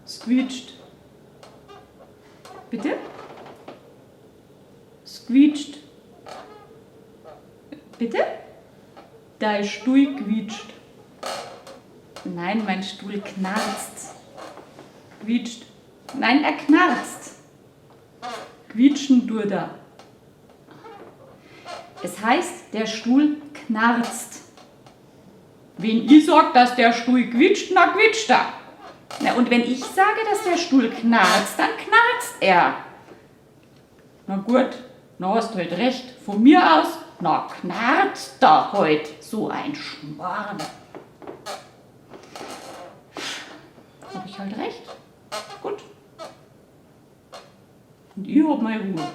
Es quietscht. Bitte? Es quietscht. Bitte? Dein Stuhl quietscht. Nein, mein Stuhl knarzt. Quietscht. Nein, er knarzt. Quietschen tut er. Es heißt, der Stuhl knarzt. Wenn ich sage, dass der Stuhl quietscht, dann quietscht er. Na, und wenn ich sage, dass der Stuhl knarzt, dann knarzt er. Na gut, na hast du halt recht. Von mir aus, na knarzt da heut so ein Schmarrn. Hab ich halt recht. Gut. Und ich hab meine Ruhe.